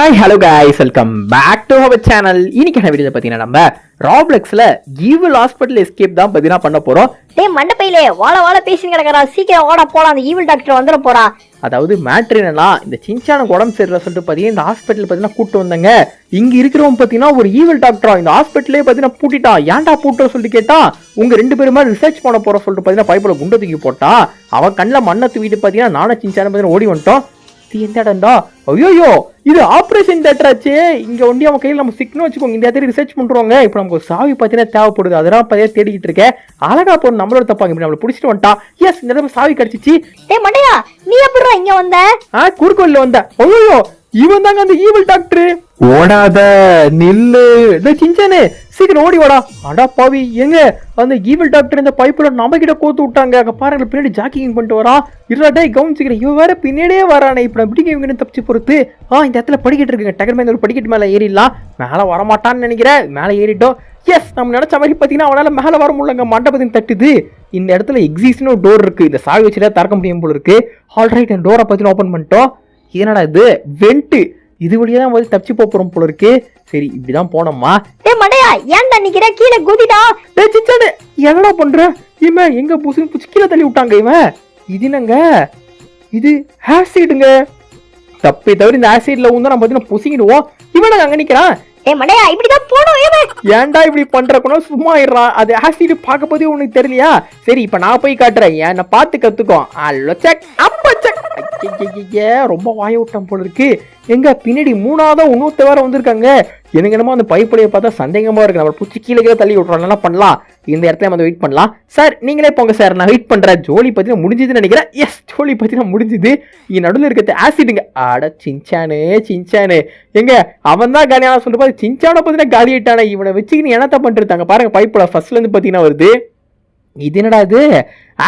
Hi hello guys, welcome back to our channel. இன்னைக்கான video பார்த்தீங்கன்னா நம்ம ராப்ளெக்ஸ்ல ஈவில் ஹாஸ்பிட்டல் எஸ்கேப் தான் பார்த்தீங்கன்னா பண்ண போறோம். டேய் மண்டப்பையிலே வாழ பேசி கிடக்குறா, சீக்கிரம் ஓட போலாம், அந்த ஈவில் டாக்டர் வந்துட போறா. அதாவது மேட்ரு என்னன்னா, இந்த சின்சானுக்கு உடம்பு சரியில்லை சொல்லிட்டு பார்த்தீங்கன்னா இந்த ஹாஸ்பிட்டல் பார்த்தீங்கன்னா கூட்டு வந்தாங்க. இங்க இருக்கிறவங்க பார்த்தீங்கன்னா ஒரு ஈவில் டாக்டரா இந்த ஹாஸ்பிட்டலே பார்த்தீங்கன்னா பூட்டிட்டான். ஏன்டா பூட்டுற சொல்லிட்டு கேட்டா, உங்க ரெண்டு பேருமே ரிசர்ச் பண்ண போற சொல்லிட்டு பார்த்தீங்கன்னா பைப்பில் குண்டை தூக்கி போட்டா. அவன் கண்ணில் மண்ணை தூக்கிட்டு பார்த்தீங்கன்னா நானும் சின்சானு பார்த்தீங்கன்னா ஓடி வந்துட்டோம். எந்த இடம்டா? ஐயோ, இது ஆப்ரேஷன் தியேட்டர் ஆச்சு. இங்க ஒண்டி அவன் கையில் நம்ம சிக்னு வச்சுக்கோங்க. இந்த இடத்துல ரிசர்ச் பண்றோங்க. இப்போ நமக்கு ஒரு சாவி பார்த்தீங்கன்னா தேவைப்படுது. அதெல்லாம் பார்த்தீங்கன்னா தேடிக்கிட்டு இருக்கேன். அழகா போன நம்மளோட தப்பாங்க. இப்படி நம்மளை பிடிச்சிட்டு வந்துட்டா. எஸ், இந்த இடத்துல சாவி கிடைச்சிச்சு. டேய் மண்டையா, நீ எப்படிடா இங்க வந்த? குறுக்கோல்ல வந்த. ஐயோ, இவன் தாங்க அந்த ஈவில் டாக்டர். ஓடாத, நில்லு. சின்சானே சீக்கிரம் ஓடி வாடா. அடா பாவி, எங்க அந்த ஈவில் டாக்டர் இந்த பைப்புல நம்ம கிட்ட கோத்து விட்டாங்க. அங்க பாருங்க, பின்னாடி ஜாக்கிங் பண்ணிட்டு வரா. இருடா கவனிச்சுக்கிறேன். இவன் வேற பின்னாடியே வரானே. இப்ப எப்படி இவங்க தப்பிச்சு பொறுத்து. இந்த இடத்துல படிக்கிட்டு இருக்குங்க. டகர் மேல ஒரு படிக்கட்டு மேல ஏறிடலாம். மேல வரமாட்டான்னு நினைக்கிறேன். மேல ஏறிட்டோம். எஸ், நம்ம நினைச்ச மாதிரி பாத்தீங்கன்னா அவனால மேல வர முடியலங்க. மண்டபத்தின் தட்டுது. இந்த இடத்துல எக்ஸிஸ்ட்னு ஒரு டோர் இருக்கு. இந்த சாவி வச்சுதான் திறக்க முடியும் போல இருக்கு. ஆல்ரைட், இந்த டோரை பத்தி ஓபன் பண்ணிட்டோம். என்னடா இது? வெண்ட். இது வழியா தான் வந்து தப்பிச்சு போறோம் போல இருக்கு. சரி, இப்படிதான் போனோமா. டேய் மண்டையா, ஏன்டா நிக்கிற? கீழே குதிடா. டேய் சின்சானே, என்னடா பண்ற? இவன் எங்க புசுன்னு புச்சு கீழே தள்ளி விட்டாங்க. இவன் இது என்னங்க? இது ஆசிடுங்க. தப்பி தவிர இந்த ஆசிட்ல ஊந்தா நம்ம பார்த்தீங்கன்னா புசிங்கிடுவோம். இவன் அங்க நிக்கிறான். டேய் மண்டையா, இப்படிதான் போணும். ஏன்டா இப்படி பண்றப்போ சும்மா ஆயிடுறான். அது ஆசிட் பார்க்க போதே உனக்கு தெரியலையா? சரி, இப்ப நான் போய் காட்டுறேன். என்ன பார்த்து கத்துக்கோ. ரொம்ப வாய விட்டம் போல இருக்கு. எங்க பின்னாடி மூணாவதா இன்னொருத்த வேற வந்திருக்காங்க. எனக்கு என்னமோ அந்த பைப்புலையை பார்த்தா சந்தேகமா இருக்கு. நம்ம பூச்சி கீழே தள்ளி விட்றோம். என்ன பண்ணலாம்? இந்த இடத்துல நம்ம வெயிட் பண்ணலாம். சார் நீங்களே போங்க சார், நான் வெயிட் பண்றேன். ஜோலி பத்தினா முடிஞ்சதுன்னு நினைக்கிறேன். எஸ், ஜோலி பத்தினா முடிஞ்சது. இங்க நடுவில் இருக்கிறது ஆசிடுங்க. அட சின்சானு எங்க அவன் தான் காலியான சொல்லிட்டு பார்த்து சின்சானை பத்தினா காலி ஆயிட்டானே. இவனை வச்சுக்கின்னு என்னத்த பண்ணிருந்தாங்க பாருங்க. பைப்புல ஃபர்ஸ்ட்ல இருந்து பாத்தீங்கன்னா வருது. இது என்னடா இது?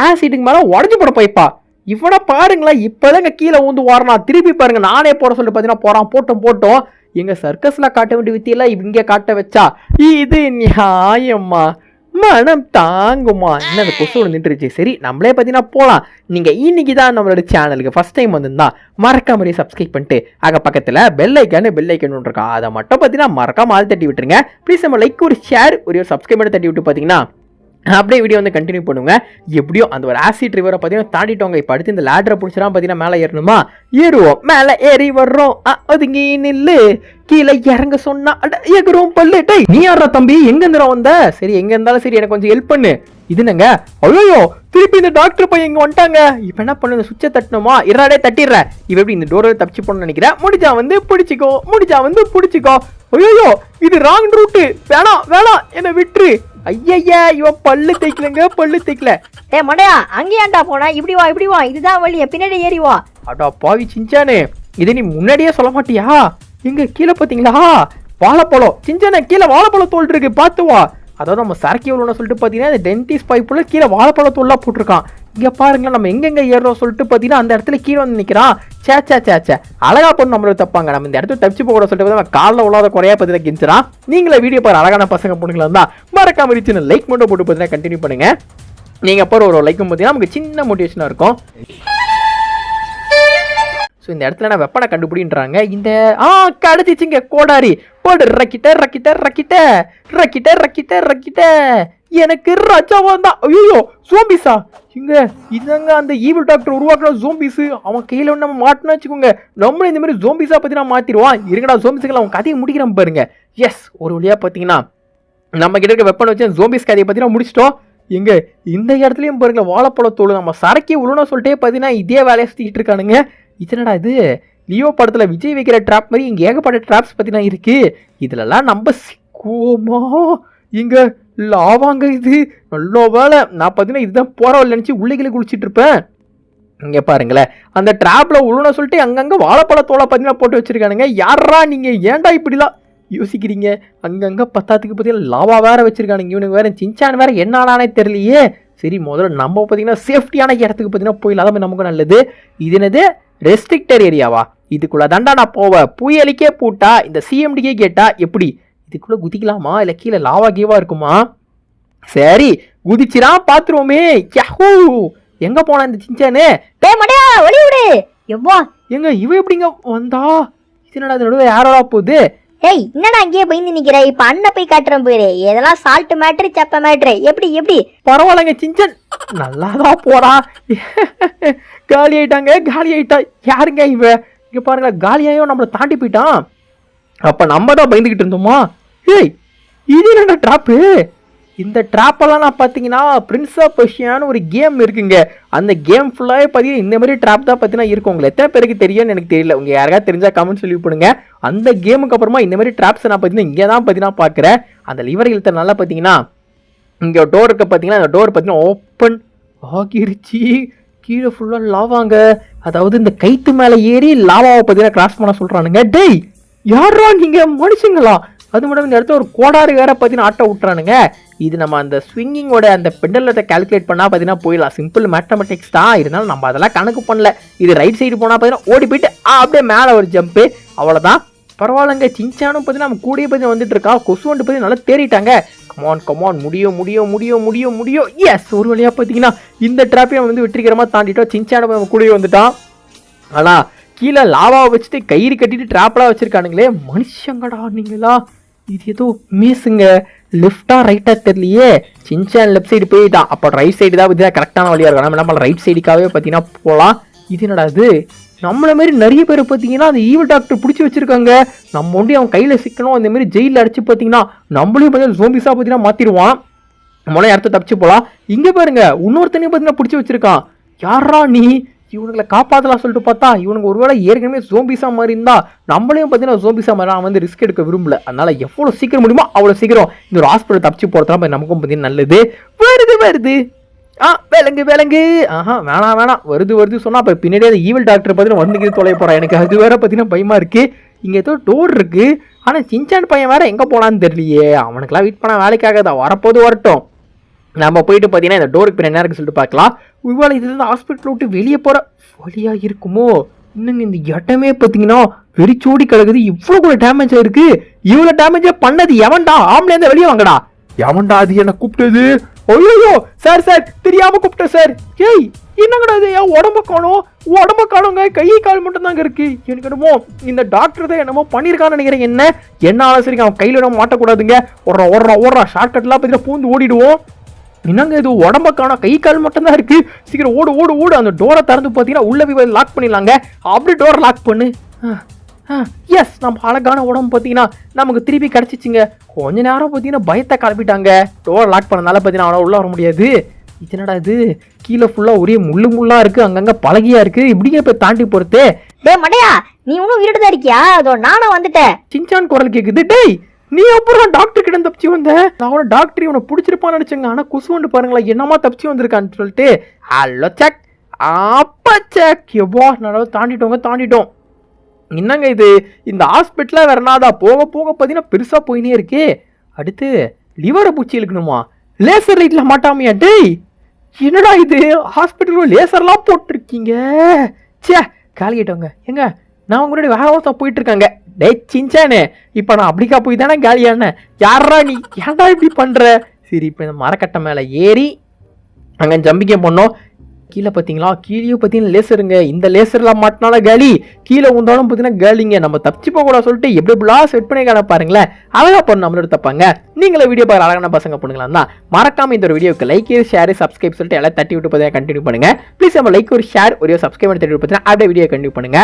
ஆசிடுக்கு மேல உடஞ்சு போட பைப்பா. இவனை பாருங்களேன், இப்பதாங்க கீழே ஊந்து வாரனா. திருப்பி பாருங்க, நானே போட சொல்லிட்டு பாத்தீங்கன்னா போறான். போட்டோம். எங்க சர்க்கஸ்ல காட்ட வேண்டிய வித்தியில இங்க காட்ட வச்சா இது நியாயமா? மனம் தாங்குமா? என்ன அந்த கொசு நின்றுச்சு. சரி, நம்மளே பாத்தீங்கன்னா போலாம். நீங்க இன்னைக்கு தான் நம்மளோட சேனலுக்கு ஃபர்ஸ்ட் டைம் வந்திருந்தா மறக்காம சப்ஸ்கிரைப் பண்ணிட்டு அங்க பக்கத்துல பெல் ஐக்கான் இருக்கா, அதை மட்டும் பாத்தீங்கன்னா மறக்காம ஆள் தட்டி விட்டுருங்க ப்ளீஸ். நம்ம லைக், ஒரு ஷேர், ஒரு சப்ஸ்கிரைப் பண்ணி தட்டி விட்டு பாத்தீங்கன்னா அப்படியே வீடியோ வந்து கண்டினியூ பண்ணுங்க. எப்படியோ அந்த ஒரு ஆசிட் ரிவரை பார்த்தீங்கன்னா தாண்டிட்டோங்க. இப்போ அடுத்து இந்த லேடரை பிடிச்சலாம் பார்த்தீங்கன்னா மேலே ஏறணுமா? ஏறுவோம். மேலே ஏறி வர்றோம். அதுங்கி நில்லு. கீழே இறங்க சொன்னா எகுறோம் பல்லு. டேய் நீ யாரா தம்பி? எங்க இருந்துடா வந்த? சரி, எங்க இருந்தாலும் சரி, எனக்கு கொஞ்சம் ஹெல்ப் பண்ணு. இதுனங்க? ஐயோ, திருப்பி இந்த டாக்டர் பையன் இங்க வந்துட்டாங்க. இப்ப என்ன பண்ணு? சுவிட்சை தட்டணுமா? இறாடே தட்டிடுற. இவ எப்படி இந்த டோரை தப்பிச்சு போன்னு நினைக்கிறேன். முடிஞ்சா வந்து பிடிச்சிக்கோ. ஐயோ, இது ராங் ரூட்டு. வேணாம், என்ன விட்டுரு. ஐயா, இவன் பல்லு தேய்க்கல. டேய் மண்டையா, அங்கேயாண்டா போனா? இப்படி வா, இதுதான் வழி. பின்னாடி ஏறி வா. அடா பாவி சின்சானே, இதை நீ முன்னாடியே சொல்ல மாட்டியா? இங்க கீழே பாத்தீங்களா வாழைப்பழம்? சின்சானே, கீழே வாழைப்பழம் தோல் இருக்கு, பாத்து வா. அதாவது நம்ம சரக்கு எவ்வளோன்னு சொல்லிட்டு பார்த்தீங்கன்னா இந்த டென்டிஸ்ட் பைப்புல கீழே வாழைப்பழத்தூள்லாம் போட்டிருக்கான். இங்கே பாருங்களேன், நம்ம எங்கெங்க ஏறுறோம் சொல்லிட்டு பார்த்தீங்கன்னா அந்த இடத்துல கீழே வந்து நிற்கிறான். சே அழகா பொண்ணு நம்மளோட தப்பாங்க. நம்ம இந்த இடத்துல தப்பிச்சு போக சொல்லிட்டு நம்ம காலில் உள்ளாத குறையா பற்றி கிஞ்சிடான். நீங்களே வீடியோ பாரு, அழகான பசங்க பொண்ணுங்களா இருந்தா மறக்காம சின்ன லைக் மட்டும் போட்டு பார்த்தீங்கன்னா கண்டினியூ பண்ணுங்க. நீங்கள் அப்புறம் ஒரு லைக்கும் பார்த்தீங்கன்னா நமக்கு சின்ன மோட்டிவேஷனாக இருக்கும். ஸோ இந்த இடத்துல நான் வெப்பனை கண்டுபிடின்றாங்க. இந்த கிடைச்சிச்சுங்க கோடாரி. போடு, ரக்கிட்ட. எனக்கு ரச்சாவன் தான். ஐயோ, ஜோம்பிஸா? இங்க இதுங்க அந்த ஈவில் டாக்டர் உருவாக்குற ஜோம்பிஸ். அவன் கையில நம்ம மாட்டினா வச்சுக்கோங்க, நம்மளும் இந்த மாதிரி ஜோம்பிஸா பத்தி நான் மாத்திடுவான். இருங்கடா ஜோம்பிஸுக்கு அவன் கதையை முடிக்கிறான் பாருங்க. எஸ், ஒரு வழியா பாத்தீங்கன்னா நம்ம கிட்ட இருக்க வெப்பனை வச்சு ஜோம்பிஸ் கதையை பத்தி முடிச்சிட்டோம். எங்க இந்த இடத்துலயும் பாருங்க வாழைப்பழத்தோடு நம்ம சரக்கி உழுன்னு சொல்லிட்டே பாத்தீங்கன்னா இதே வேலையை சுத்திட்டு இருக்கானுங்க. இதனடா இது? லியோ படத்துல விஜய் வைக்கிற ட்ராப் மாதிரி இங்க ஏகப்பட்ட ட்ராப்ஸ் பத்தினா இருக்கு. இதுலலாம் நம்ம சிக்குவோமா? இங்க லாவாங்க. இது நல்ல வேலை. நான் பாத்தீங்கன்னா இதுதான் போற நினைச்சு உள்ளே குளிச்சிட்டு இருப்பேன். இங்க பாருங்களேன், அந்த ட்ராப்ல உழுன சொல்லிட்டு அங்கங்க வாழைப்பழத்தோட பாத்தீங்கன்னா போட்டு வச்சிருக்கானுங்க. யாரா நீங்க? ஏன்டா இப்படிலாம் யோசிக்கிறீங்க? அங்கங்க பத்தாத்துக்கு பார்த்தீங்கன்னா லாவா வேற வச்சிருக்கானுங்க. இவனுக்கு வேற சின்சான் வேற என்ன ஆனானே தெரியலையே. சரி, முதல்ல நம்ம பார்த்தீங்கன்னா சேஃப்டியான இடத்துக்கு பார்த்தீங்கன்னா போயிடலாம். அதான் நமக்கு நல்லது. இது என்னது? ரெஸ்ட்ரிக்டட் ஏரியாவா? இதுக்குள்ள தாண்டா நான் போவேன். புயலுக்கே பூட்டா, இந்த சிஎம்டிக்கே கேட்டா எப்படி? இதுக்குள்ள குதிக்கலாமா? இல்லை கீழே லாவா கீவா இருக்குமா? சரி, குதிச்சிரா பாத்துருவோமே. எங்க போனா இந்த சின்சானு? டேய் மண்டையா, வழி விடு. எவ்வா எங்க இவ எப்படிங்க வந்தா? என்னடா அது நடுவில் யாரோட போகுது? ஏய் என்னடா அங்கேயே பயந்து நிக்கிற? இப்ப அண்ணன் போய் காட்டுறேன் போயிரு. இதெல்லாம் சால்ட் மேட்ரு சப்ப மேட்ரு. எப்படி பரவாயில்லைங்க சிஞ்சன், நல்லாதான் போறா. காலி ஆயிட்டா. யாருங்க இவ? இங்க பாருங்களா, காலியாயும் நம்மளை தாண்டி போயிட்டான். அப்ப நம்ம தான் பயந்துகிட்டு இருந்தோமா? ஏய் இது என்ன ட்ராப்பு? இந்த ட்ராப்பெல்லாம் நான் பார்த்தீங்கன்னா பிரின்ஸ் ஆஃப் பர்ஷியான்னு ஒரு கேம் இருக்குங்க. அந்த கேம் ஃபுல்லாகவே பார்த்தீங்கன்னா இந்த மாதிரி ட்ராப் தான் பார்த்தீங்கன்னா இருக்கும். உங்களுக்கு எத்தனை பேருக்கு தெரியும்னு எனக்கு தெரியல. உங்கள் யாராவது தெரிஞ்சால் கமெண்ட் சொல்லி போடுங்க. அந்த கேமுக்கு அப்புறமா இந்த மாதிரி ட்ராப்ஸை நான் பார்த்தீங்கன்னா இங்கே தான் பார்த்தீங்கன்னா பார்க்குறேன். அந்த லிவர் இழுத்த நல்லா பார்த்தீங்கன்னா இங்கே டோர் இருக்க பார்த்தீங்கன்னா அந்த டோர் பார்த்தீங்கன்னா ஓப்பன் ஆகிருச்சு. கீழே ஃபுல்லாக லாவாங்க. அதாவது இந்த கைத்து மேலே ஏறி லாவாவை பார்த்தீங்கன்னா கிராஸ் பண்ண சொல்கிறானுங்க. டேய் யாரா நீங்கள் மனுஷங்களா? அது மட்டும் இந்த இடத்துல ஒரு கோடாறு வேற பார்த்தீங்கன்னா ஆட்டோ விட்டுறானுங்க. இது நம்ம அந்த ஸ்விங்கிங்கோட அந்த பெண்டலத்தை கால்குலேட் பண்ணால் பார்த்தீங்கன்னா போயிடலாம். சிம்பிள் மேத்தமெட்டிக்ஸ் தான், இருந்தாலும் நம்ம அதெல்லாம் கணக்கு பண்ணல. இது ரைட் சைடு போனால் பார்த்தீங்கன்னா ஓடி போயிட்டு அப்படியே மேலே ஒரு ஜம்ப்பு, அவ்வளோதான். பரவாயில்லங்க. சின்சானும் பார்த்தீங்கன்னா நம்ம கூடிய பார்த்தீங்கன்னா வந்துட்டு இருக்கா. கொசு வந்துட்டு பார்த்தீங்கன்னா நல்லா தேறிட்டாங்க. கமான் முடியும். எஸ், ஒரு வழியாக பார்த்தீங்கன்னா இந்த ட்ராப்பையும் வந்து வெற்றிகரமாக தாண்டிட்டோம். சின்சானும் நம்ம கூடிய வந்துட்டான். ஆனால் கீழே லாவாவை வச்சுட்டு கயிறு கட்டிட்டு ட்ராப்லாம் வச்சிருக்கானுங்களே. மனுஷங்கடா நீங்களா? இது ஏதோ மேசுங்க. லெஃப்டா ரைட்டா தெரியலையே. சின்சான் லெஃப்ட் சைடு போயிட்டான். அப்போ ரைட் சைடு தான் பார்த்தீங்கன்னா கரெக்டான வழியாக இருக்கும். நம்ம நம்ம ரைட் சைடுக்காகவே பார்த்தீங்கன்னா போகலாம். இது என்னடா இது? நம்மள மாதிரி நிறைய பேர் பார்த்தீங்கன்னா அந்த ஈவில் டாக்டர் பிடிச்சி வச்சிருக்காங்க. நம்ம ஒண்டி அவன் கையில் சிக்கணும். அந்த மாதிரி ஜெயிலில் அடிச்சு பார்த்தீங்கன்னா நம்மளையும் பார்த்தீங்கன்னா ஜோம்பிஸாக பார்த்தீங்கன்னா மாற்றிடுவான். நம்மளே இடத்த தப்பிச்சு போகலாம். இங்கே பாருங்க, இன்னொருத்தனையும் பார்த்தீங்கன்னா பிடிச்சி வச்சிருக்கான். யாரா நீ? இவனுங்களை காப்பாற்றலாம் சொல்லிட்டு பார்த்தா இவனுக்கு ஒருவேளை ஏற்கனவே ஜோம்பிஸா மாதிரி இருந்தா நம்மளையும் பார்த்தீங்கன்னா ஜோம்பிஸா மாதிரி நான் வந்து ரிஸ்க் எடுக்க விரும்பல. அதனால எவ்வளோ சீக்கிரம் முடியுமோ அவ்வளோ சீக்கிரம் இந்த ஒரு ஹாஸ்பிட்டல் தப்பிச்சு போகிறதுலாம் நமக்கும் பார்த்தீங்கன்னா நல்லது. வருது விலங்கு. ஆஹா வேணாம் வருது சொன்னா அப்போ பின்னாடியே அந்த ஈவில் டாக்டர் பார்த்தீங்கன்னா வந்துக்கிட்டு தொலைய போறான். எனக்கு அது வேற பார்த்தீங்கன்னா பயமா இருக்கு. இங்கே ஏதோ டோர் இருக்கு. ஆனால் சின்சான் பையன் வேற எங்கே போனான்னு தெரியலையே. அவனுக்குலாம் வெயிட் பண்ண வேலைக்காக தான், வரப்போது வரட்டும். நம்ம போயிட்டு பார்த்தீங்கன்னா இந்த டோருக்கு பின்ன என்ன இருக்கு சொல்லிட்டு பார்க்கலாம். இவ்வளோ இது வந்து ஹாஸ்பிட்டல் விட்டு வெளியே போகிற வழியா இருக்குமோ? இன்னுங்க இந்த இடமே பார்த்தீங்கன்னா வெறிச்சோடி கிடக்குது. இவ்வளோ கூட டேமேஜ் ஆயிருக்கு. இவ்வளோ டேமேஜா பண்ணது எவன்டா? ஆம்லே இருந்து வெளியே வாங்கடா. எவன்டா அது என்ன கூப்பிட்டது? ஐயோ சார் தெரியாம கூப்பிட்டேன் சார். ஏய் என்னங்கடா இது? என் உடம்ப காணுங்க. கை கால் மட்டும் தாங்க இருக்கு. எனக்கு என்னமோ இந்த டாக்டர் தான் என்னமோ பண்ணியிருக்கான்னு நினைக்கிறேன். என்ன ஆலோசனை? அவன் கையில நம்ம மாட்டக்கூடாதுங்க. ஓடுறா ஷார்ட்கட்லாம் பார்த்தீங்கன்னா பூந்து ஓடிடுவோம். என்னங்க இது? உடம்ப காணோம், கை கால் மட்டும் தான் இருக்கு. சீக்கிரம் ஓடு. அந்த டோரை திறந்து பார்த்தீங்கன்னா உள்ள போய் லாக் பண்ணிடலாங்க. அப்படி டோரை லாக் பண்ணு. எஸ், நம்ம அழகான உடம்பு பார்த்தீங்கன்னா நமக்கு திருப்பி கிடச்சிச்சுங்க. கொஞ்ச நேரம் பார்த்தீங்கன்னா பயத்தை கிளப்பிட்டாங்க. டோரை லாக் பண்ணனால பார்த்தீங்கன்னா அவனால் உள்ள வர முடியாது. இது என்னடா இது? கீழே ஃபுல்லாக ஒரே முள்ளா இருக்கு, அங்கங்கே பழகியா இருக்கு. இப்படியே போய் தாண்டி போறது. டேய் மடையா, நீ இன்னும் வீடு தான் இருக்கியா? அதோ நானும் வந்துட்டேன். சின்சான் குரல் கேக்குது. டேய் நீ அப்புறம் டாக்டர் கிட்ட தப்பிச்சு வந்த? நான் டாக்டர் இவனை பிடிச்சிருப்பான்னு நினைச்சேங்க. ஆனா குசு வந்து பாருங்களா என்னமா தப்பிச்சு வந்திருக்கான்னு சொல்லிட்டு. ஹலோ செக் அப்பா செக். எவ்வளோ நல்லா தாண்டிட்டோம். என்னங்க இது? இந்த ஹாஸ்பிட்டல வேற என்னதா போக பார்த்தீங்கன்னா பெருசா போயினே இருக்கே. அடுத்து லிவரை பூச்சி இழுக்கணுமா? லேசர் லைட்ல மாட்டாமையா? டேய் என்னடா இது? ஹாஸ்பிட்டல் லேசர்லாம் போட்டிருக்கீங்க. சே காலிக்கிட்டவங்க எங்க? நான் உங்களுடைய வேற ஒருத்தன் போயிட்டு இருக்காங்க. டேய் சின்சானே, இப்போ நான் அப்படிக்கா போய் தானே காலியான? யாரா நீ? ஏன்டா இப்படி பண்ற? சரி, இப்போ இந்த மரக்கட்டை மேலே ஏறி அங்கே ஜம்பிங்க பண்ணோம். கீழே பார்த்தீங்களா? கீழே பார்த்தீங்கன்னா லேசருங்க. இந்த லேசர்லாம் மாட்டினால காலி, கீழே உந்தாலும் பார்த்தீங்கன்னா காலிங்க. நம்ம தப்பிச்சு போக கூட சொல்லிட்டு எப்படி இப்படிலாம் செட் பண்ணி காண பாருங்களேன். அழகா பண்ண நம்மளோட தப்பாங்க. நீங்களே வீடியோ பார்க்குற அழகான பசங்க பண்ணுங்களா தான் மறக்காம இந்த ஒரு வீடியோக்கு லைக், ஷேர், சப்ஸ்கிரைப் சொல்லிட்டு எல்லாம் தட்டி விட்டு பார்த்தீங்கன்னா கண்டினியூ பண்ணுங்க. ப்ளீஸ் நம்ம லைக், ஒரு ஷேர், ஒரு சப்ஸ்கிரைப் தட்டி விட்டு பார்த்தீங்கன்னா அப்படியே வீடியோ கண்டினியூ பண்ணுங்க.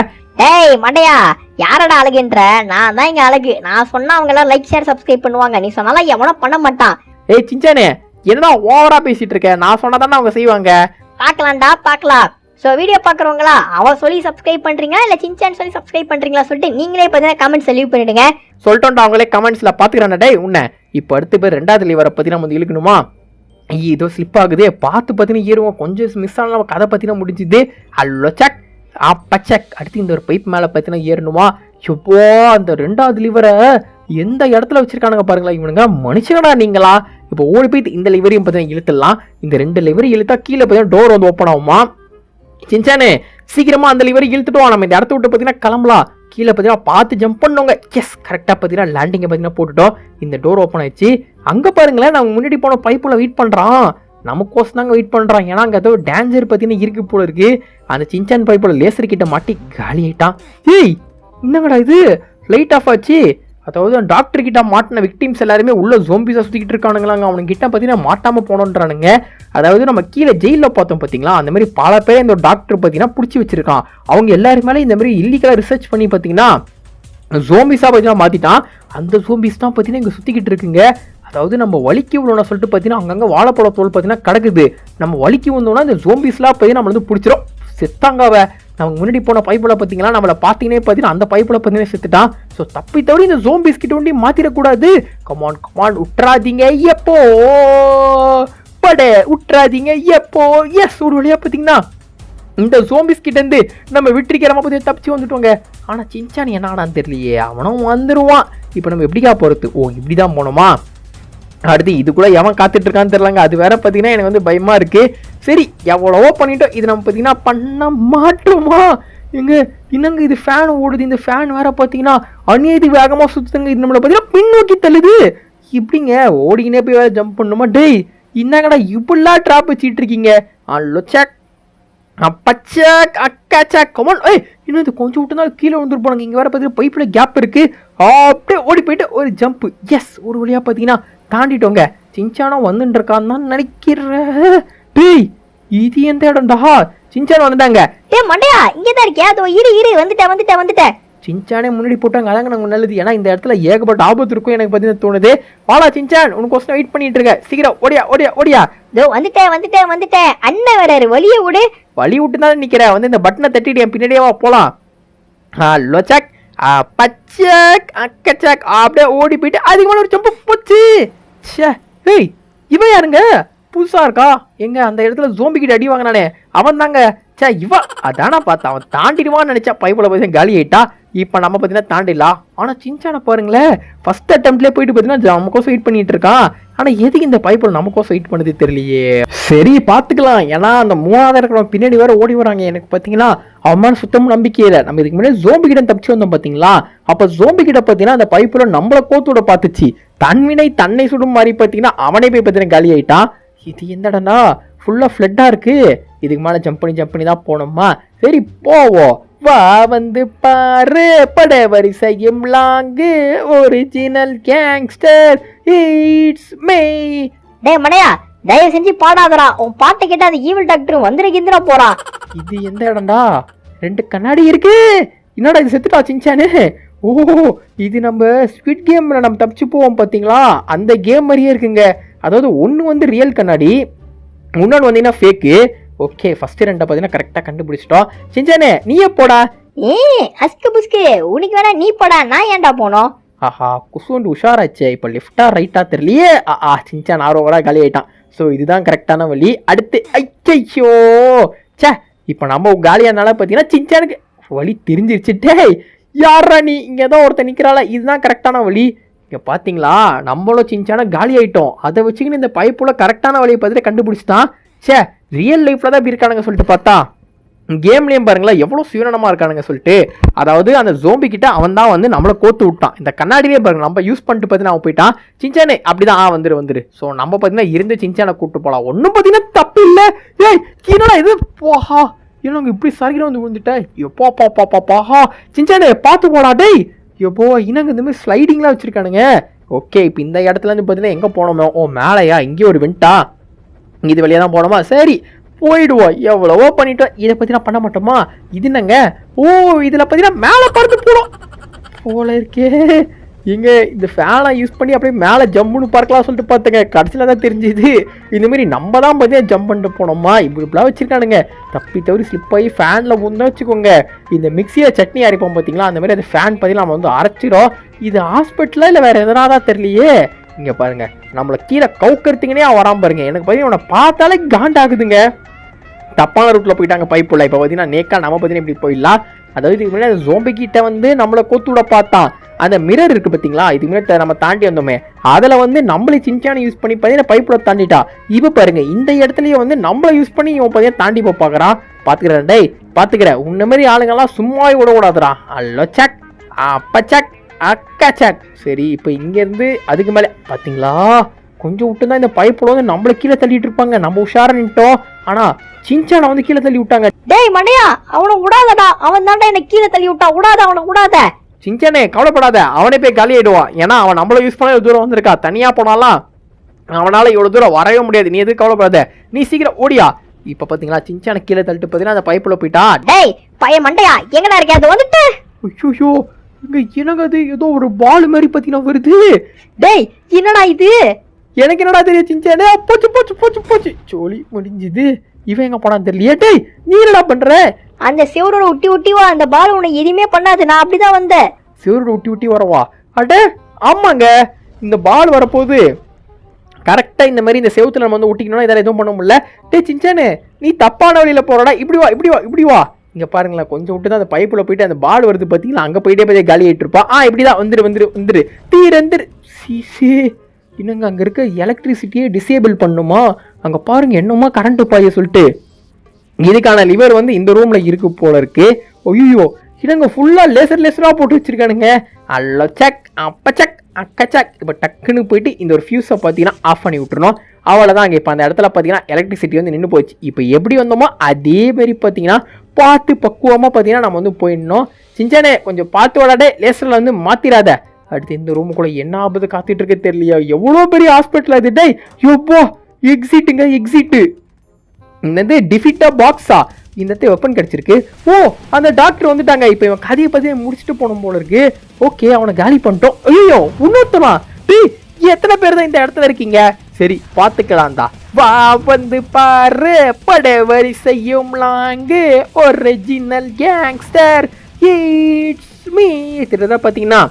ஏய் மண்டையா, யாரடா அழகுன்ற? நான் தான் இங்க அழகு. நான் சொன்னா அவங்க எல்லாம் லைக், ஷேர், சப்ஸ்கிரைப் பண்ணுவாங்க. நீ சொன்னாலும் எவனும் பண்ண மாட்டான். ஏய் சின்சானே, என்னடா ஓவரா பேசிட்டு இருக்க? நான் சொன்னா தானே அவங்க செய்வாங்க. பார்க்கலாம். ஸோ வீடியோ பார்க்குறவங்களா அவ சொல்லி சப்ஸ்கிரைப் பண்ணுறீங்களா இல்லை சின்சான் சொல்லி சப்ஸ்கிரைப் பண்ணுறீங்களா சொல்லிட்டு நீங்களே பார்த்தீங்கன்னா கமெண்ட்ஸ் லீவ் பண்ணிடுங்க. சொல்லிட்டோம் அவங்களே கமெண்ட்ஸில் பார்த்துக்கிறானே. டே உன்னை இப்போ அடுத்து பேர் ரெண்டாவது லிவரை பற்றி நம்ம வந்து இழுக்கணுமா? இதோ ஸ்லிப் ஆகுது. பார்த்து பார்த்தீங்கன்னா ஏறுவோம். கொஞ்சம் மிஸ் ஆனால் நம்ம கதை பார்த்தீங்கன்னா முடிஞ்சுது. அல்லோ சக் அப்பச்சக். அடுத்து இந்த ஒரு பைப் மேலே பார்த்தீங்கன்னா ஏறணுமா? எப்போ அந்த ரெண்டாவது லிவரை எந்த இடத்துல வச்சிருக்கானுங்க பாருங்களா. இவனுங்க மனுஷங்கடா நீங்களா? இப்போ ஓடி போய் இந்த லிவரையும் பார்த்தீங்கன்னா இழுத்துடலாம். இந்த 2 லிவரையும் இழுத்தா கீழே பார்த்தீங்கன்னா டோர் வந்து ஓப்பன் ஆகுமா? சின்சானே சீக்கிரமா அந்த லிவரை இழுத்துட்டோம். நம்ம இந்த இடத்த விட்டு பார்த்தீங்கன்னா கிளம்பலாம். கீழே பார்த்தீங்கன்னா பார்த்து ஜம்ப் பண்ணுங்க. எஸ், கரெக்டாக பார்த்தீங்கன்னா லேண்டிங்கை பார்த்தீங்கன்னா போட்டுட்டோம். இந்த டோர் ஓப்பன் ஆயிடுச்சு. அங்கே பாருங்களேன், நம்ம முன்னாடி போன பைப்பில் வெயிட் பண்ணுறான். நமக்கோசம் தாங்க வெயிட் பண்ணுறான். ஏன்னா அங்கே ஏதோ டேஞ்சர் பார்த்தீங்கன்னா இருக்கு போல இருக்கு. அந்த சின்சான் பைப்பில் லேசர் கிட்ட மாட்டி காலி ஆயிட்டான். ஏய் என்னங்கடா இது லைட் ஆஃப் ஆச்சு. அதாவது டாக்டர் கிட்ட மாட்டின விக்டிம்ஸ் எல்லாருமே உள்ள ஜோம்பிஸா சுத்திக்கிட்டு இருக்கானுங்களாங்க. அவனுக்கு கிட்ட பார்த்தீங்கன்னா மாட்டாம போனோன்றானுங்க. அதாவது நம்ம கீழே ஜெயிலில் பார்த்தோம் பார்த்தீங்களா, அந்த மாதிரி பல பேர் இந்த டாக்டர் பார்த்தீங்கன்னா பிடிச்சி வச்சிருக்கான். அவங்க எல்லாருமே இந்த மாதிரி இல்லீகலாக ரிசர்ச் பண்ணி பார்த்தீங்கன்னா ஜோம்பிஸா பார்த்தீங்கன்னா மாத்திட்டான். அந்த ஜோம்பிஸ் தான் பார்த்தீங்கன்னா இங்கே சுத்திக்கிட்டு இருக்குங்க. அதாவது நம்ம வலிக்கு விழுவோம்னா சொல்லிட்டு பார்த்தீங்கன்னா அங்கங்கே வாழைப்பழ தோல் பார்த்தீங்கன்னா கிடக்குது. நம்ம வலிக்கு வந்தோம்னா இந்த ஜோம்பிஸ்லாம் பார்த்தீங்கன்னா நம்ம வந்து பிடிச்சிரும். செத்தாங்காவ நமக்கு முன்னாடி போன பைப்பில் பார்த்தீங்கன்னா நம்மளை பார்த்தீங்கன்னா பார்த்தீங்கன்னா அந்த பைப்பில் பார்த்தீங்கன்னா செத்துட்டான். ஸோ தப்பி தவிர இந்த ஜோம்பிஸ் கிட்ட ஒண்டி மாத்திரக்கூடாது. கமான் கமான் விட்டுறாதீங்க எப்போ பட விட்டுறாதீங்க எப்போ. எஸ் ஒரு வழியாக பார்த்தீங்கன்னா இந்த ஜோம்பிஸ் கிட்ட இருந்து நம்ம வெற்றிகரமாக பற்றி தப்பிச்சு வந்துட்டோங்க. ஆனால் சின்சான் என்னடான்னு தெரியலையே, அவனும் வந்துடுவான். இப்போ நம்ம எப்படிக்கா போகிறது? ஓ இப்படி தான் போனோமா? அடுத்து இது கூட எவன் காத்துட்டு இருக்கான்னு தெரியலங்க. அது வேற பார்த்தீங்கன்னா எனக்கு வந்து பயமா இருக்கு. சரி எவ்வளவோ பண்ணிட்டோம், இது நம்ம பார்த்தீங்கன்னா பண்ண மாட்டோமா? எங்க இன்னங்க இது ஃபேன் ஓடுது. இந்த ஃபேன் வேற பார்த்தீங்கன்னா அநியதி வேகமாக சுத்துங்க. இது நம்மளை பார்த்தீங்கன்னா பின்னோக்கி தள்ளுது. இப்படிங்க ஓடிக்கினே போய் வேற ஜம்ப் பண்ணுமா? டேய் என்னங்கடா இப்படிலாம் ட்ராப் வச்சுட்டு இருக்கீங்க? லொச்சக் அப்பச்சக் அக்காச்சக் கமான். ஏய் இன்னும் இது கொஞ்சம் விட்டுனாலும் கீழே வந்துருப்பானுங்க. இங்கே வேற பார்த்தீங்கன்னா பைப்பில் கேப் இருக்கு. அப்படியே ஓடி போயிட்டு ஒரு ஜம்ப். எஸ் ஒரு வழியாக பார்த்தீங்கன்னா தாண்டிட்டோங்க. சின்சானும் வந்துட்டு இருக்கான்னு தான் நினைக்கிறேன். டேய் இது எந்த இடம்டா? சின்சான் வந்துட்டாங்க. டேய் மண்டையா இங்கே தான் இருக்கியா? அதோ இரு வந்துட்டேன். சின்சானே முன்னாடி போட்டாங்க. அதாங்க நமக்கு நல்லது. ஏன்னா இந்த இடத்துல ஏகப்பட்ட ஆபத்து இருக்கும் எனக்கு பார்த்தீங்கன்னா தோணுது. வாடா சின்சான், உனக்கு கொஸ்டின் வெயிட் பண்ணிட்டு இருக்க. சீக்கிரம் ஓடியா ஓடியா ஓடியா. இதோ வந்துட்டேன். அண்ணன் வராரு, வழியை விடு. வழி விட்டு தான் நிற்கிறேன். வந்து இந்த பட்டனை தட்டிட்டு என் பின்னாடியே வா போகலாம். லொச்சக் பச்சக் அக்கச்சக் அப்படியே ஓடி போயிட்டு அதிகமான ஒரு ஜம்பு போச்சு. ச்சே ஏய் இவன் யாருங்க? புதுசா இருக்கா? எங்க அந்த இடத்துல ஜோம்பி கிட்ட அடி வாங்கினானே அவன் தாங்க. சே இவன் அதானா பார்த்தா அவன் தாண்டிடுவான்னு நினைச்சா பைப்பில் போய் காலி ஆயிட்டா. இப்போ நம்ம பார்த்தீங்கன்னா தாண்டிடலாம். ஆனால் சின்சானை பாருங்களேன், ஃபர்ஸ்ட் அட்டெம்ப்ட்லேயே போயிட்டு பார்த்தீங்கன்னா நமக்கோசம் வெயிட் பண்ணிட்டு இருக்கான். ஆனால் எதுக்கு இந்த பைப்பில் நமக்கோசம் வெயிட் பண்ணுது தெரியலையே. சரி பார்த்துக்கலாம். ஏன்னா அந்த மூணாவது இருக்கிறவங்க பின்னாடி வேற ஓடி வராங்க. எனக்கு பார்த்தீங்கன்னா அவன் சுத்தமும் நம்பிக்கை இல்லை. நம்ம இதுக்கு முன்னாடி ஜோம்பி கிட்ட தப்பிச்சு வந்தோம் பார்த்தீங்களா? அப்போ ஜோம்பி கிட்ட பார்த்தீங்கன்னா அந்த பைப்பில் நம்மளை கோத்தோட பார்த்துச்சு. தன்வினை தன்னை சுடும் மாதிரி பார்த்தீங்கன்னா அவனே போய் பார்த்தீங்கன்னா காலி ஆயிட்டான். இது எந்த இடம்னா ஃபுல்லாக ஃப்ளட்டாக இருக்கு. இதுக்கு மேலே ஜம்ப் பண்ணி தான் போனோமா? சரி போவோம் வா. வந்து பாரு பட வரிசையும் லாங்கு ஒரிஜினல் கேங்ஸ்டர் இட்ஸ் மே. டேய் மடையா தயவு செஞ்சு பாடாதடா. உன் பாட்டை கேட்டா அந்த ஈவில் டாக்டர் வந்துருக்கிந்திர போறான். இது எந்த இடம்டா? ரெண்டு கண்ணாடி இருக்கு. என்னடா இது செத்துட்டா சின்சானு? ஓ இது நம்ம ஸ்குவிட் கேம்ல நம்ம தப்பிச்சு போவோம் பார்த்தீங்களா? அந்த கேம் மாதிரியே இருக்குங்க. அதாவது ஒன்று வந்து ரியல் கண்ணாடி, இன்னொன்று வந்தீங்கன்னா ஃபேக்கு. ஓகே ஃபர்ஸ்ட் ரெண்டை பார்த்தீங்கன்னா கரெக்டாக கண்டுபிடிச்சிட்டோம். சின்சானே நீயே போடா. அஸ்கு புஸ்கு உனக்கு வேணா நீ போடா, நான் ஏன்டா போனோம்? ஆஹா குசுண்டு உஷாராச்சே. இப்போ லெஃப்டா ரைட்டா தெரியலையே. சின்சான் ஆரோவரா காலி ஆயிட்டான். ஸோ இதுதான் கரெக்டான வழி. அடுத்து ஐயோ சே இப்போ நம்ம காலியானால பார்த்தீங்கன்னா சின்சானுக்கு வழி தெரிஞ்சிருச்சு. டேய் யாரா நீ? இங்கே தான் ஒருத்தர் நிற்கிறாளா? இதுதான் கரெக்டான வழி. இங்கே பார்த்தீங்களா நம்மளும் சின்சான காலி ஆகிட்டோம். அதை வச்சுக்கின்னு இந்த பைப்புல கரெக்டான வழியை பார்த்துட்டு கண்டுபிடிச்சிட்டான். சே ரியல் லைஃப்பில் தான் இப்படி இருக்கானுங்க சொல்லிட்டு பார்த்தா கேம்லேயும் பாருங்களேன் எவ்வளோ சுயநலமாக இருக்கானுங்க சொல்லிட்டு. அதாவது அந்த ஜோம்பி கிட்ட அவன் தான் வந்து நம்மளை கோத்து விட்டான். இந்த கண்ணாடியே பாருங்க நம்ம யூஸ் பண்ணிட்டு பார்த்தீங்கன்னா அவன் போயிட்டான். சின்சானே அப்படிதான் வந்துரு. ஸோ நம்ம பார்த்தீங்கன்னா இருந்து சின்சானை கூப்பிட்டு போகலாம். ஒன்றும் பார்த்தீங்கன்னா தப்பு இல்லை. ஏய் கீழே இது போஹா இன்னும் இப்படி சரிகிற வந்து விழுந்துட்டேன். எப்போ சின்சானே பார்த்து போடா. டேய் எப்போ இன்னங்க இந்த மாதிரி ஸ்லைடிங்லாம் வச்சிருக்கானுங்க. ஓகே இப்போ இந்த இடத்துல இருந்து பார்த்தீங்கன்னா எங்கே போனோமோ? ஓ மேலையா? இங்கே ஒரு வெண்டா, இது வழியாக தான் போனோமா? சரி போயிடுவோம். எவ்வளவோ பண்ணிட்டோம். இதை பற்றினா பண்ண மாட்டோமா? இது என்னங்க? ஓ இதில் பார்த்தீங்கன்னா மேலே பறந்து போகிறோம் போல இருக்கே. இங்கே இந்த ஃபேனை யூஸ் பண்ணி அப்படியே மேலே ஜம்முன்னு பார்க்கலாம் சொல்லிட்டு பார்த்துங்க. கடைசியில் தான் தெரிஞ்சுது இந்தமாரி நம்ம தான் பார்த்தீங்கன்னா ஜம்ப் பண்ணிட்டு போனோமா? இப்படிலாம் வச்சுருக்கானுங்க. தப்பி தவறி ஸ்லிப் ஆகி ஃபேனில் முந்தா வச்சுக்கோங்க. இந்த மிக்சியில் சட்னி அரைப்போம் பார்த்தீங்களா? அந்த மாதிரி அந்த ஃபேன் பார்த்தீங்கன்னா நம்ம வந்து அரைச்சிடும். இது ஹாஸ்பிட்டலாக இல்லை வேறு எதனா தான் தெரியலையே. இங்கே பாருங்க நம்மளை கீழே கவுக்கிறதுக்குனே வராமல் பாருங்க. எனக்கு பார்த்தீங்கன்னா உன்னை பார்த்தாலே காண்டாகுதுங்க. தப்பான ரூட்டில் போயிட்டாங்க பைப்புள்ள. இப்போ பார்த்தீங்கன்னா நேக்கா நம்ம பார்த்தீங்கன்னா இப்படி போயிடலாம். அதாவது இதுக்கு முன்னாடி அந்த ஜோம்பி கிட்ட வந்து நம்மளை கோத்து விட பார்த்தான். அந்த மிரர் இருக்குது பார்த்தீங்களா? இதுக்கு முன்னாடி நம்ம தாண்டி வந்தோமே, அதில் வந்து நம்மளே சின்சானை யூஸ் பண்ணி பார்த்தீங்கன்னா பைப்புல தாண்டிட்டா. இப்போ பாருங்க இந்த இடத்துலயே வந்து நம்மளை யூஸ் பண்ணி இவன் பார்த்தீங்கன்னா தாண்டி போய் பார்க்குறான். பார்த்துக்கிறேன் டேய் பார்த்துக்கிறேன். உன்ன மாதிரி ஆளுங்கெல்லாம் சும்மா விட கூடாதுடா. அல்லோ சக் அப்பச்சக் அக்காச்சக். சரி இப்போ இங்கேருந்து அதுக்கு மேலே பார்த்தீங்களா கொஞ்சம் விட்டு தான் இந்த பைப்பில் வந்து நம்மளை கீழே தள்ளிட்டு இருப்பாங்க. நம்ம உஷார நின்ட்டோம். ஆனால் சின்சானை வந்து கீழே தள்ளி விட்டாங்க. டேய் மண்டையா, அவனை விடாதடா, அவன் தாண்டா என்ன கீழே தள்ளி விட்டா, விடாத அவனை விடாத. சின்சானே கவலைப்படாத, அவனே போய் காலி ஆயிடுவான். ஏன்னா அவன் நம்மள யூஸ் பண்ண தூரம் வந்திருக்கா. தனியா போனாலாம் அவனால இவ்வளவு தூரம் வரவே முடியாது. நீ எதுவும் கவலைப்படாத, நீ சீக்கிரம் ஓடியா. இப்ப பாத்தீங்களா சின்சான கீழே தள்ளிட்டு பாத்தீங்கன்னா அந்த பைப்புல போயிட்டா. டேய் பையன் மண்டையா, எங்கடா இருக்க? அது வந்துட்டு ஐயோ இங்க என்னங்க அது ஏதோ ஒரு பால் மாதிரி பாத்தீங்கன்னா வருது. டேய் என்னடா இது? எனக்கு என்னடா தெரியும் சின்சானே. போச்சு போச்சு போச்சு போச்சு, சோலி முடிஞ்சுது. இவன் எங்க போனான்னு தெரியலையே. டேய் நீ என்னடா பண்ற? அந்த சிவரோட ஒட்டி ஒட்டி வா, அந்த பால் உன்னை எதுவுமே பண்ணாது. நான் அப்படிதான் வந்தேன். சிவரோட ஒட்டி ஒட்டி வரவா? அட ஆமாங்க, இந்த பால் வரப்போகுது. கரெக்டா இந்த மாதிரி இந்த செவுத்துல நம்ம வந்து ஒட்டிக்கணும். இதெல்லாம் எதுவும் பண்ண முடியல. டே சின்சானு நீ தப்பான வழியில போறடா. இப்படி வா இப்படி வா இப்படி வா. இங்க பாருங்களேன், கொஞ்சம் விட்டு தான் அந்த பைப்புல போயிட்டு அந்த பால் வருது பாத்தீங்களா, அங்க போயிட்டே போய் காலி ஆயிட்டு இருப்பான். இப்படிதான் வந்துரு வந்துரு வந்துரு தீரந்துரு. சீசே இன்னங்க அங்க இருக்க எலக்ட்ரிசிட்டியை டிசேபிள் பண்ணுமா? அங்க பாருங்க என்னமா கரண்ட் பாய சொல்லிட்டு. இதுக்கான லிவர் வந்து இந்த ரூம்ல இருக்கு போல இருக்கு. ஐயோ இதுங்க ஃபுல்லா லேசரா போட்டு வச்சிருக்கானுங்க. அல்ல சக் அப்ப சக் அக்கச்சக். இப்போ டக்குன்னு போயிட்டு இந்த ஒரு ஃபியூஸை பார்த்தீங்கன்னா ஆஃப் பண்ணி விட்டுருணும். அவ்வளோதான். அங்கே இப்போ அந்த இடத்துல பார்த்தீங்கன்னா எலக்ட்ரிசிட்டி வந்து நின்று போச்சு. இப்போ எப்படி வந்தோமோ அதே மாதிரி பார்த்தீங்கன்னா பார்த்து பக்குவமாக பார்த்தீங்கன்னா நம்ம வந்து போயிடணும். சின்சானே கொஞ்சம் பார்த்து விளாடே, லேசரில் வந்து மாற்றிடாத. அடுத்து இந்த ரூமுக்குள்ளே என்ன ஆபத்து காத்துட்டு இருக்க தெரியலையா? எவ்வளோ பெரிய ஹாஸ்பிட்டல் அது. டே யோப்போ எக்ஸிட்டுங்க எக்ஸிட்டு. இந்த டிஃபிட்டா பாக்ஸா இந்த வெப்பன் கிடைச்சிருக்கு. ஓ அந்த டாக்டர் வந்துட்டாங்க. இப்போ இவன் கதையை பற்றி முடிச்சுட்டு போனோம் போல இருக்கு. ஓகே அவனை காலி பண்ணிட்டோம். ஐயோ இன்னொருத்தனா? டேய் எத்தனை பேர் தான் இந்த இடத்துல இருக்கீங்க? சரி பார்த்துக்கலாம் தான். வா வந்து பாரு படை வரிசையும் long original gangster it's me. திருதான் பார்த்தீங்கன்னா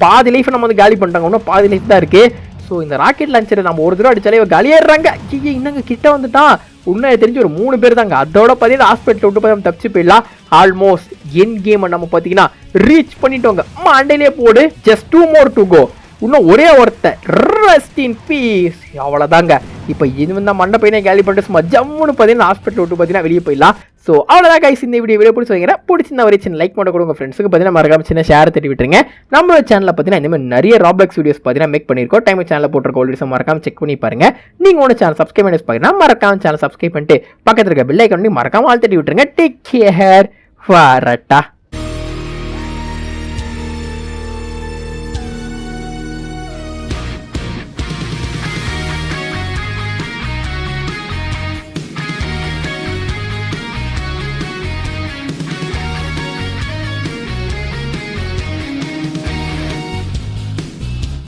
பாதி லைஃப் நம்ம வந்து காலி பண்ணிட்டாங்க. இன்னும் பாதி லைஃப் தான் இருக்கு. ஸோ இந்த ராக்கெட் லான்ச்சரை நம்ம ஒரு தடவை அடிச்சாலே காலியாடுறாங்க. இன்னங்க கிட்ட வந்துட்டான். உண்மையை தெரிஞ்சு ஒரு 3 பேர் தாங்க. அதோட பார்த்தீங்கன்னா ஹாஸ்பிட்டல் விட்டு போய் நம்ம தப்பிச்சு போயிடலாம். ஆல்மோஸ்ட் என் கேமை நம்ம பார்த்தீங்கன்னா ரீச் பண்ணிட்டோங்க. மண்டையிலே போடு. Just 2 more to go. இன்னும் ஒரே ஒருத்தர் ரெஸ்ட் இன் பீஸ். அவ்வளோதாங்க. இப்போ இது வந்து மண்டை பையனை கேலி பண்ணிட்டு சும்மா ஜம்முன்னு பார்த்தீங்கன்னா ஹாஸ்பிட்டல் விட்டு பார்த்தீங்கன்னா வெளியே போயிடலாம். ஸோ அவ்வளோதான் கைஸ், இந்த வீடியோ பிடிச்சி வைக்கிறேன். பிடிச்சிருந்தா ஒரு சின்ன லைக் பண்ண கொடுங்க. ஃப்ரெண்ட்ஸுக்கு பார்த்தீங்கன்னா மறக்காம சின்ன ஷேர் தட்டி விட்டுருங்க. நம்மளோட சேனலில் பார்த்தீங்கன்னா இந்த மாதிரி நிறைய ராப்ளெக்ஸ் வீடியோஸ் பார்த்தீங்கன்னா மேக் பண்ணியிருக்கோம். டைம் சேனலில் போட்டிருக்க வீடியோஸ் மறக்காம செக் பண்ணி பாருங்க. நீங்கள் உங்க சேனல் சப்ஸ்கிரைப் பண்ணி பார்த்தீங்கன்னா மறக்காம சேனல் சப்ஸ்கிரைப் பண்ணிட்டு பக்கத்தில் இருக்க பெல் ஐக்கான் மறக்காம ஆல் தட்டி விட்டுருங்க. Take care. வரட்டா.